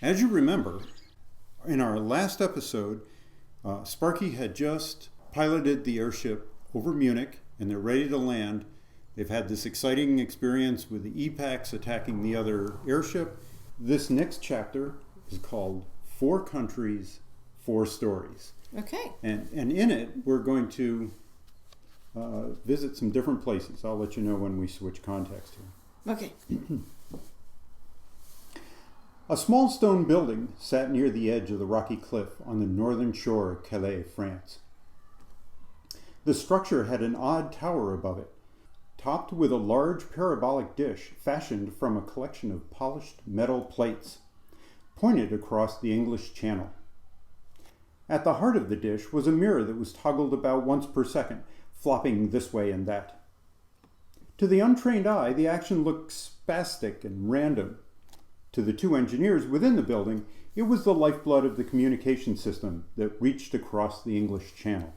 As you remember, in our last episode, Sparky had just piloted the airship over Munich, and they're ready to land. They've had this exciting experience with the E-Pax attacking the other airship. This next chapter is called 4 Countries, 4 Stories. Okay. And in it, we're going to visit some different places. I'll let you know when we switch context here. Okay. A small stone building sat near the edge of the rocky cliff on the northern shore of Calais, France. The structure had an odd tower above it, topped with a large parabolic dish fashioned from a collection of polished metal plates, pointed across the English Channel. At the heart of the dish was a mirror that was toggled about once per second, flopping this way and that. To the untrained eye, the action looked spastic and random. To the 2 engineers within the building, it was the lifeblood of the communication system that reached across the English Channel.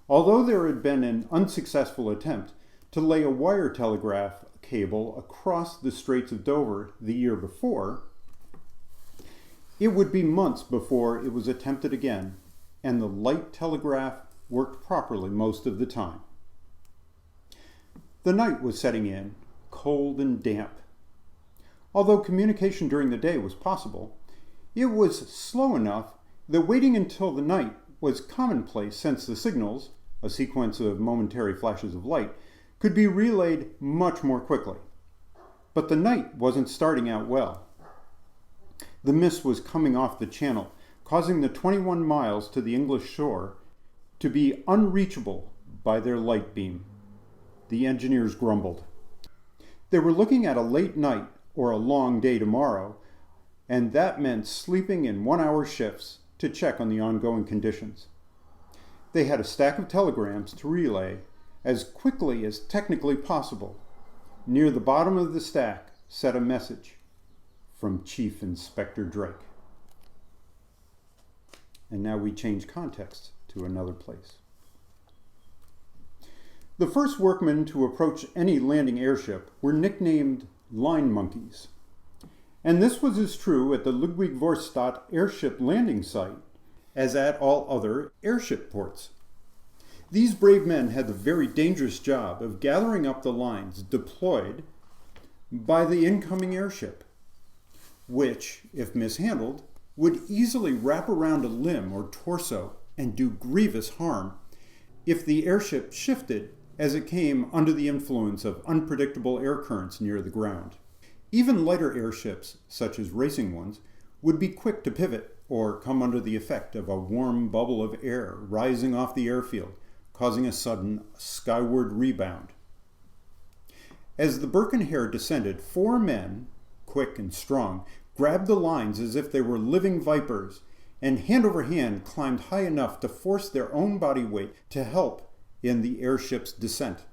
Although there had been an unsuccessful attempt to lay a wire telegraph cable across the Straits of Dover the year before, it would be months before it was attempted again, and the Light Telegraph worked properly most of the time. The night was setting in, cold and damp. Although communication during the day was possible, it was slow enough that waiting until the night was commonplace, since the signals, a sequence of momentary flashes of light, could be relayed much more quickly. But the night wasn't starting out well. The mist was coming off the channel, causing the 21 miles to the English shore to be unreachable by their light beam. The engineers grumbled. They were looking at a late night or a long day tomorrow, and that meant sleeping in 1-hour shifts to check on the ongoing conditions. They had a stack of telegrams to relay as quickly as technically possible. Near the bottom of the stack sat a message from Chief Inspector Drake. And now we change context to another place. The first workmen to approach any landing airship were nicknamed line monkeys. And this was as true at the Ludwig-Vorstadt airship landing site as at all other airship ports. These brave men had the very dangerous job of gathering up the lines deployed by the incoming airship, which, if mishandled, would easily wrap around a limb or torso and do grievous harm if the airship shifted as it came under the influence of unpredictable air currents near the ground. Even lighter airships, such as racing ones, would be quick to pivot or come under the effect of a warm bubble of air rising off the airfield, causing a sudden skyward rebound. As the Birkenheer descended, 4 men, quick and strong, grabbed the lines as if they were living vipers, and hand over hand climbed high enough to force their own body weight to help in the airship's descent.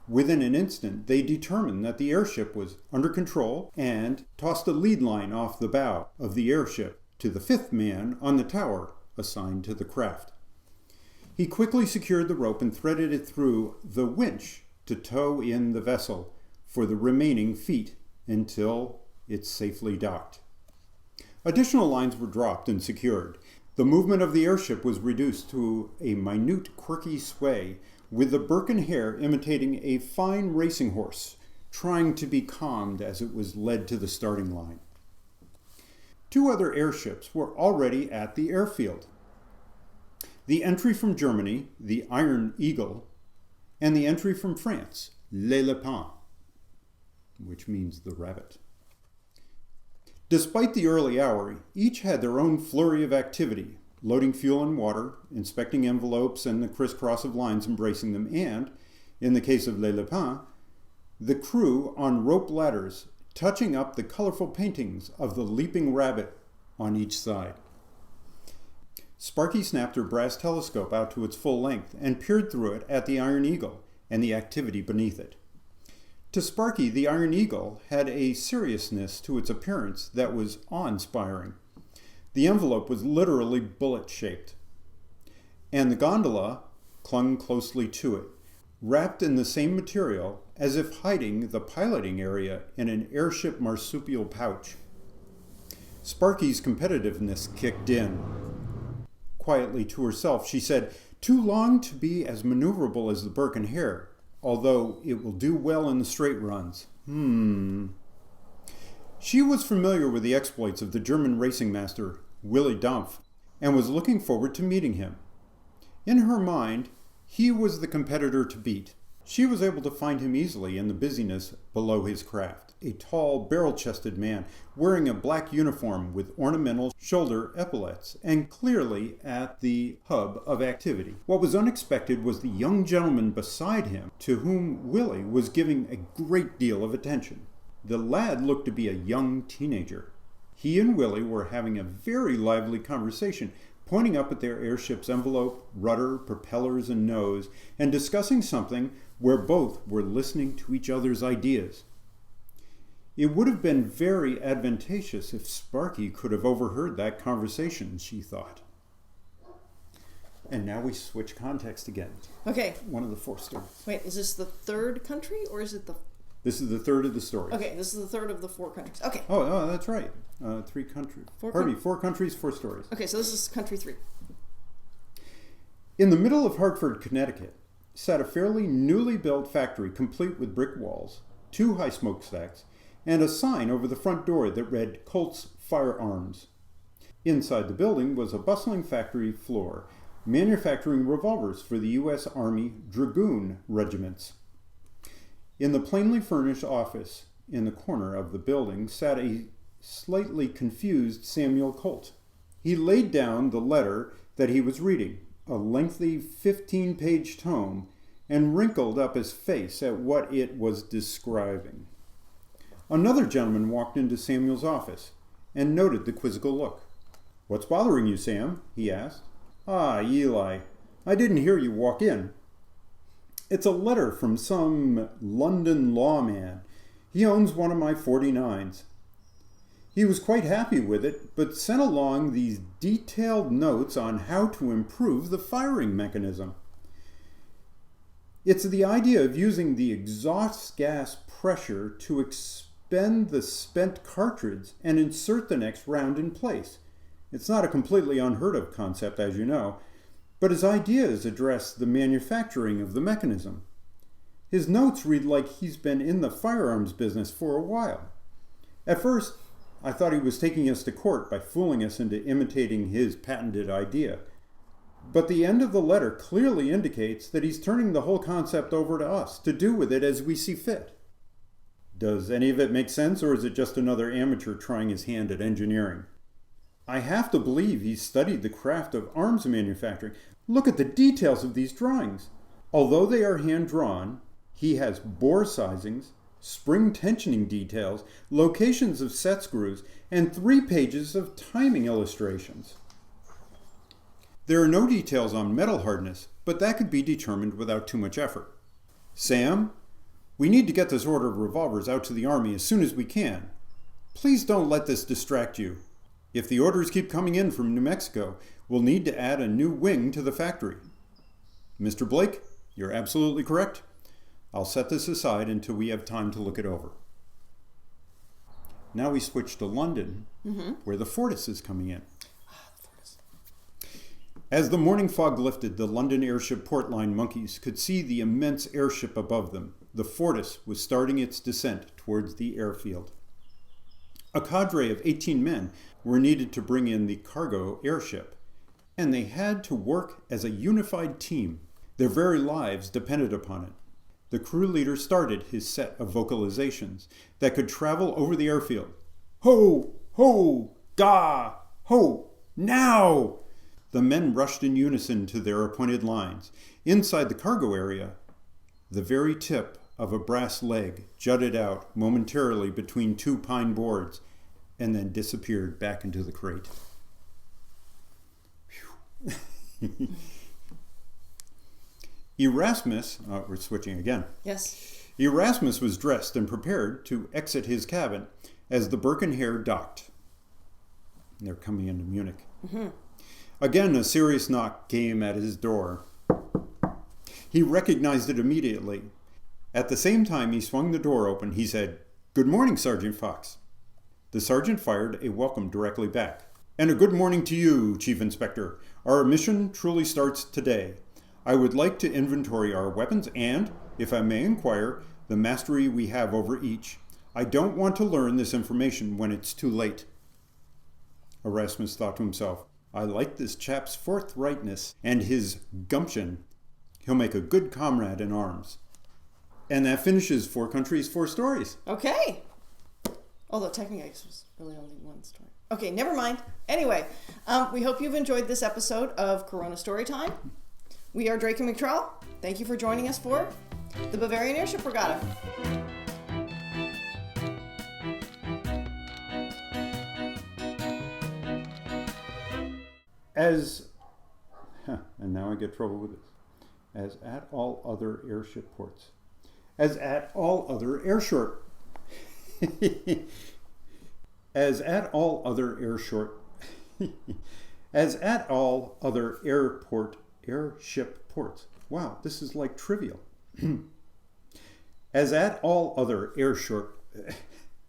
Within an instant, they determined that the airship was under control and tossed a lead line off the bow of the airship to the 5th man on the tower assigned to the craft. He quickly secured the rope and threaded it through the winch to tow in the vessel for the remaining feet until it safely docked. Additional lines were dropped and secured. The movement of the airship was reduced to a minute, quirky sway, with the Birkenheer imitating a fine racing horse, trying to be calmed as it was led to the starting line. 2 other airships were already at the airfield. The entry from Germany, the Iron Eagle, and the entry from France, Le Lapin, which means the rabbit. Despite the early hour, each had their own flurry of activity, loading fuel and water, inspecting envelopes and the crisscross of lines embracing them, and, in the case of Le Lapin, the crew on rope ladders touching up the colorful paintings of the leaping rabbit on each side. Sparky snapped her brass telescope out to its full length and peered through it at the Iron Eagle and the activity beneath it. To Sparky, the Iron Eagle had a seriousness to its appearance that was awe-inspiring. The envelope was literally bullet-shaped, and the gondola clung closely to it, wrapped in the same material as if hiding the piloting area in an airship marsupial pouch. Sparky's competitiveness kicked in. Quietly to herself, she said, "Too long to be as maneuverable as the Burke and Hare, although it will do well in the straight runs. She was familiar with the exploits of the German racing master, Willy Dampf, and was looking forward to meeting him. In her mind, he was the competitor to beat. She was able to find him easily in the busyness below his craft. A tall, barrel-chested man, wearing a black uniform with ornamental shoulder epaulets, and clearly at the hub of activity. What was unexpected was the young gentleman beside him, to whom Willie was giving a great deal of attention. The lad looked to be a young teenager. He and Willie were having a very lively conversation, pointing up at their airship's envelope, rudder, propellers, and nose, and discussing something where both were listening to each other's ideas. It would have been very advantageous if Sparky could have overheard that conversation, she thought. And now we switch context again. Okay. One of the 4 stories. Wait, is this the third country, or is it the... This is the third of the stories. Okay, this is the third of the 4 countries. Okay. Oh, that's right. 3 countries. 4 countries, 4 stories. Okay, so this is country 3. In the middle of Hartford, Connecticut, sat a fairly newly built factory complete with brick walls, 2 high smokestacks, and a sign over the front door that read Colt's Firearms. Inside the building was a bustling factory floor, manufacturing revolvers for the U.S. Army Dragoon regiments. In the plainly furnished office in the corner of the building sat a slightly confused Samuel Colt. He laid down the letter that he was reading, a lengthy 15-page tome, and wrinkled up his face at what it was describing. Another gentleman walked into Samuel's office and noted the quizzical look. "What's bothering you, Sam?" he asked. "Ah, Eli, I didn't hear you walk in. It's a letter from some London lawman. He owns one of my 49s. He was quite happy with it, but sent along these detailed notes on how to improve the firing mechanism. It's the idea of using the exhaust gas pressure to expend the spent cartridge and insert the next round in place. It's not a completely unheard of concept, as you know, but his ideas address the manufacturing of the mechanism. His notes read like he's been in the firearms business for a while. At first, I thought he was taking us to court by fooling us into imitating his patented idea. But the end of the letter clearly indicates that he's turning the whole concept over to us to do with it as we see fit. Does any of it make sense, or is it just another amateur trying his hand at engineering? I have to believe he's studied the craft of arms manufacturing. Look at the details of these drawings. Although they are hand-drawn, he has bore sizings, spring tensioning details, locations of set screws, and 3 pages of timing illustrations. There are no details on metal hardness, but that could be determined without too much effort. Sam, we need to get this order of revolvers out to the Army as soon as we can. Please don't let this distract you. If the orders keep coming in from New Mexico, we'll need to add a new wing to the factory. Mr. Blake, you're absolutely correct. I'll set this aside until we have time to look it over. Now we switch to London, where the Fortis is coming in. As the morning fog lifted, the London Airship port line monkeys could see the immense airship above them. The Fortis was starting its descent towards the airfield. A cadre of 18 men were needed to bring in the cargo airship, and they had to work as a unified team. Their very lives depended upon it. The crew leader started his set of vocalizations that could travel over the airfield. Ho, ho, ga, ho, now! The men rushed in unison to their appointed lines. Inside the cargo area, the very tip of a brass leg jutted out momentarily between 2 pine boards and then disappeared back into the crate. Erasmus, we're switching again. Yes. Erasmus was dressed and prepared to exit his cabin as the Burke and Hare docked. They're coming into Munich. Again, a serious knock came at his door. He recognized it immediately. At the same time he swung the door open, he said, "Good morning, Sergeant Fox." The sergeant fired a welcome directly back. "And a good morning to you, Chief Inspector. Our mission truly starts today. I would like to inventory our weapons and, if I may inquire, the mastery we have over each. I don't want to learn this information when it's too late." Erasmus thought to himself, "I like this chap's forthrightness and his gumption. He'll make a good comrade in arms." And that finishes 4 Countries, 4 Stories. Okay. Although technically it was really only one story. Okay, never mind. Anyway, we hope you've enjoyed this episode of Corona Storytime. We are Drake McTrowell. Thank you for joining us for the Bavarian Airship Regatta. And now I get trouble with this. As at all other airship ports. As at all other airship. As at all other airship. As at all other airship ports. Wow, this is like trivial. As at all other airship.